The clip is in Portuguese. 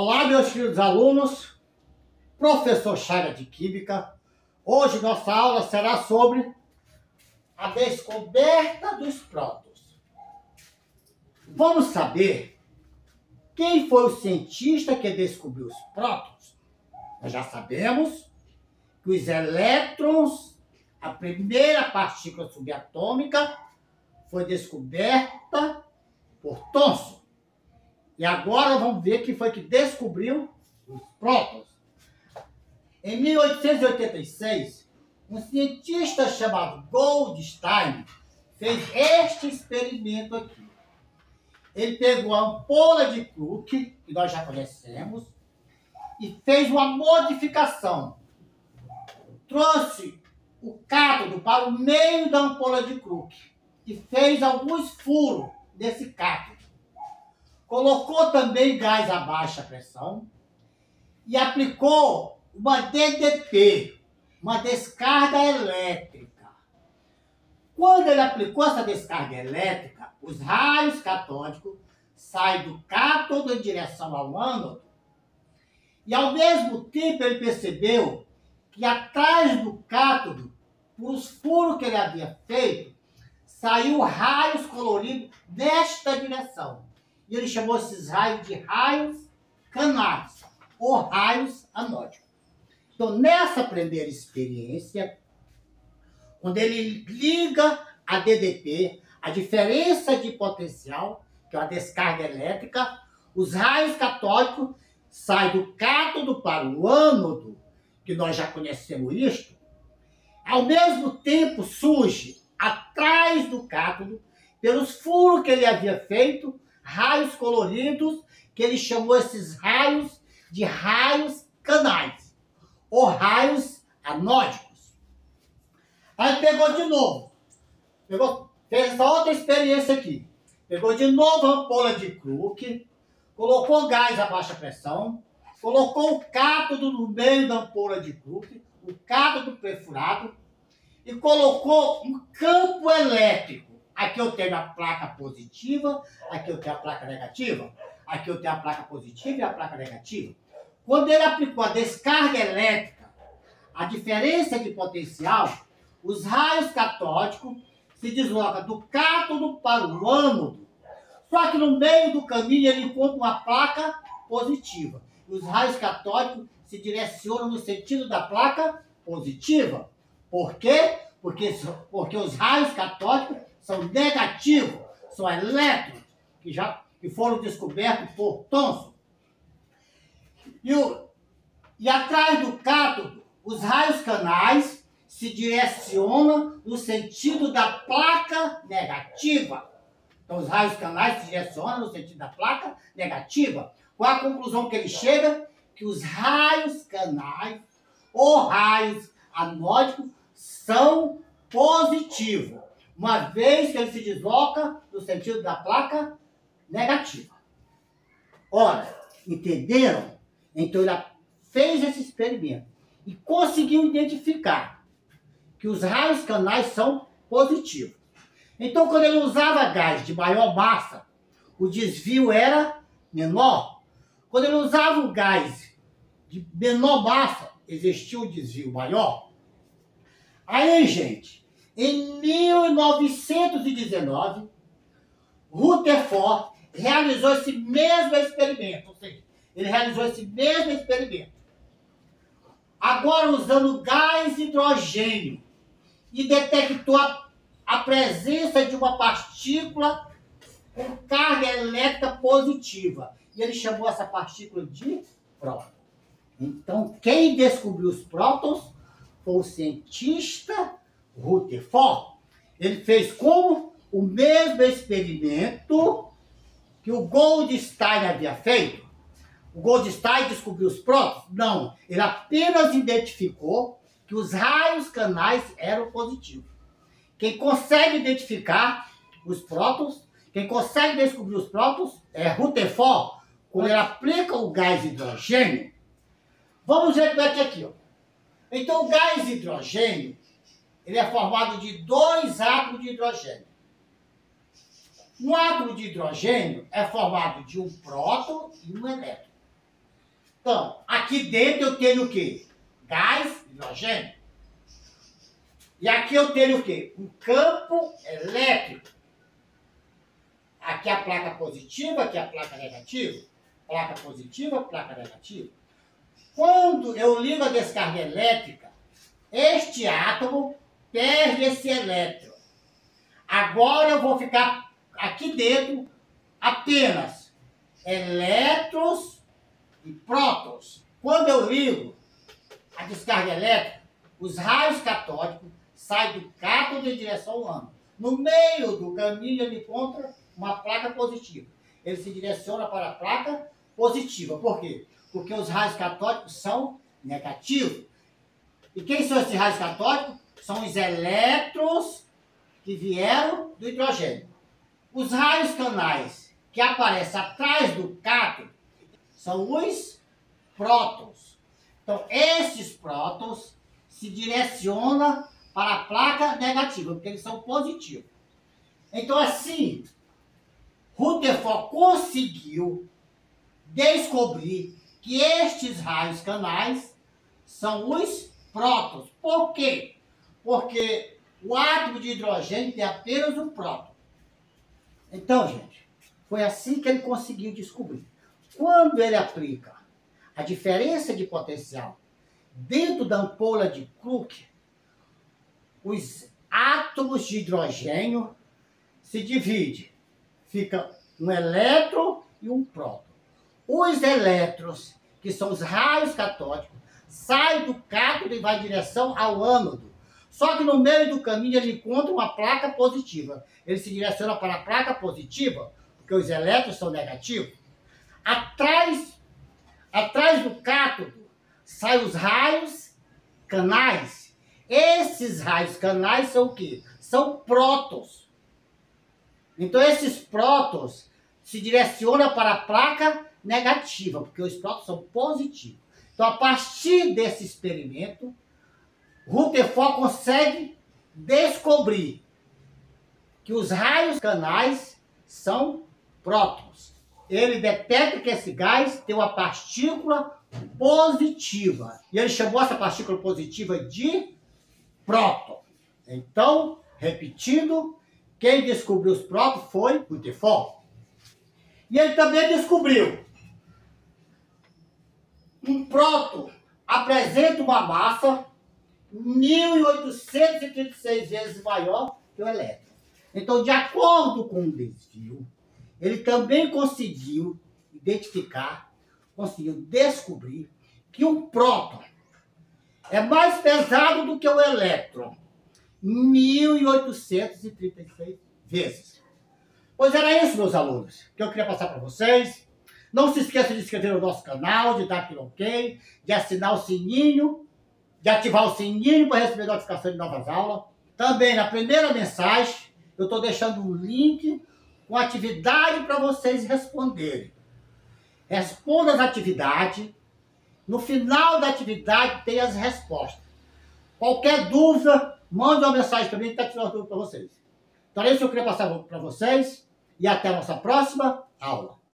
Olá, meus queridos alunos, professor Chaga de Química. Hoje nossa aula será sobre a descoberta dos prótons. Vamos saber quem foi o cientista que descobriu os prótons. Nós já sabemos que os elétrons, a primeira partícula subatômica, foi descoberta por Thomson. E agora vamos ver quem foi que descobriu os prótons. Em 1886, um cientista chamado Goldstein fez este experimento aqui. Ele pegou a ampola de Crook, que nós já conhecemos, e fez uma modificação. Trouxe o cátodo para o meio da ampola de Crook e fez alguns furos nesse cátodo. Colocou também gás a baixa pressão e aplicou uma DDP, uma descarga elétrica. Quando ele aplicou essa descarga elétrica, os raios catódicos saem do cátodo em direção ao ânodo e, ao mesmo tempo, ele percebeu que atrás do cátodo, por os furos que ele havia feito, saiu raios coloridos nesta direção. E ele chamou esses raios de raios canais, ou raios anódicos. Então, nessa primeira experiência, quando ele liga a DDP, a diferença de potencial, que é uma descarga elétrica, os raios catódicos saem do cátodo para o ânodo, que nós já conhecemos isto. Ao mesmo tempo, surge atrás do cátodo, pelos furos que ele havia feito, raios coloridos, que ele chamou esses raios de raios canais, ou raios anódicos. Aí pegou de novo, fez essa outra experiência aqui. Pegou de novo a ampola de Crook, colocou gás a baixa pressão, colocou o cátodo no meio da ampola de Crook, o cátodo perfurado, e colocou um campo elétrico. Aqui eu tenho a placa positiva, aqui eu tenho a placa negativa, aqui eu tenho a placa positiva e a placa negativa. Quando ele aplicou a descarga elétrica, a diferença de potencial, os raios catódicos se deslocam do cátodo para o ânodo. Só que no meio do caminho ele encontra uma placa positiva. Os raios catódicos se direcionam no sentido da placa positiva. Por quê? Porque os raios catódicos são negativos, são elétrons, que foram descobertos por Thomson. E atrás do cátodo, os raios canais se direcionam no sentido da placa negativa. Então, os raios canais se direcionam no sentido da placa negativa. Qual a conclusão que ele chega? Que os raios canais ou raios anódicos são positivos, uma vez que ele se desloca no sentido da placa negativa. Ora, entenderam? Então ele fez esse experimento e conseguiu identificar que os raios canais são positivos. Então, quando ele usava gás de maior massa, o desvio era menor. Quando ele usava o gás de menor massa, existia um desvio maior. Aí, gente, em 1919, Rutherford realizou esse mesmo experimento. Ou seja, ele realizou esse mesmo experimento. Agora usando gás hidrogênio. E detectou a presença de uma partícula com carga elétrica positiva. E ele chamou essa partícula de próton. Então, quem descobriu os prótons foi o cientista Rutherford. Ele fez como? O mesmo experimento que o Goldstein havia feito. O Goldstein descobriu os prótons? Não. Ele apenas identificou que os raios canais eram positivos. Quem consegue identificar os prótons, quem consegue descobrir os prótons é Rutherford, quando ele aplica o gás hidrogênio. Vamos ver como é que é aqui, ó. Então, o gás hidrogênio, ele é formado de dois átomos de hidrogênio. Um átomo de hidrogênio é formado de um próton e um elétron. Então, aqui dentro eu tenho o quê? Gás, hidrogênio. E aqui eu tenho o quê? Um campo elétrico. Aqui a placa positiva, aqui a placa negativa. Placa positiva, placa negativa. Quando eu ligo a descarga elétrica, este átomo perde esse elétron. Agora eu vou ficar aqui dentro apenas elétrons e prótons. Quando eu ligo a descarga elétrica, os raios catódicos saem do cátodo em direção ao ânodo. No meio do caminho ele encontra uma placa positiva. Ele se direciona para a placa positiva. Por quê? Porque os raios catódicos são negativos. E quem são esses raios catódicos? São os elétrons que vieram do hidrogênio. Os raios canais que aparecem atrás do cátodo são os prótons. Então, esses prótons se direcionam para a placa negativa, porque eles são positivos. Então, assim, Rutherford conseguiu descobrir que estes raios canais são os prótons. Por quê? Porque o átomo de hidrogênio tem apenas um próton. Então, gente, foi assim que ele conseguiu descobrir. Quando ele aplica a diferença de potencial dentro da ampola de Crookes, os átomos de hidrogênio se dividem. Fica um elétron e um próton. Os elétrons, que são os raios catódicos, saem do cátodo e vai em direção ao ânodo. Só que no meio do caminho ele encontra uma placa positiva. Ele se direciona para a placa positiva, porque os elétrons são negativos. Atrás do cátodo saem os raios canais. Esses raios canais são o quê? São prótons. Então esses prótons se direcionam para a placa negativa, porque os prótons são positivos. Então, a partir desse experimento, Rutherford consegue descobrir que os raios canais são prótons. Ele detecta que esse gás tem uma partícula positiva. E ele chamou essa partícula positiva de próton. Então, repetindo, quem descobriu os prótons foi Rutherford. E ele também descobriu um próton apresenta uma massa 1836 vezes maior que o elétron. Então, de acordo com o desvio, ele também conseguiu identificar, conseguiu descobrir que um próton é mais pesado do que o elétron, 1836 vezes. Pois era isso, meus alunos, que eu queria passar para vocês. Não se esqueça de se inscrever no nosso canal, de dar aquele ok, de assinar o sininho, de ativar o sininho para receber notificação de novas aulas. Também, na primeira mensagem, eu estou deixando um link com atividade para vocês responderem. Responda as atividades. No final da atividade tem as respostas. Qualquer dúvida, mande uma mensagem para mim que está tirando dúvida para vocês. Então é isso que eu queria passar para vocês e até a nossa próxima aula.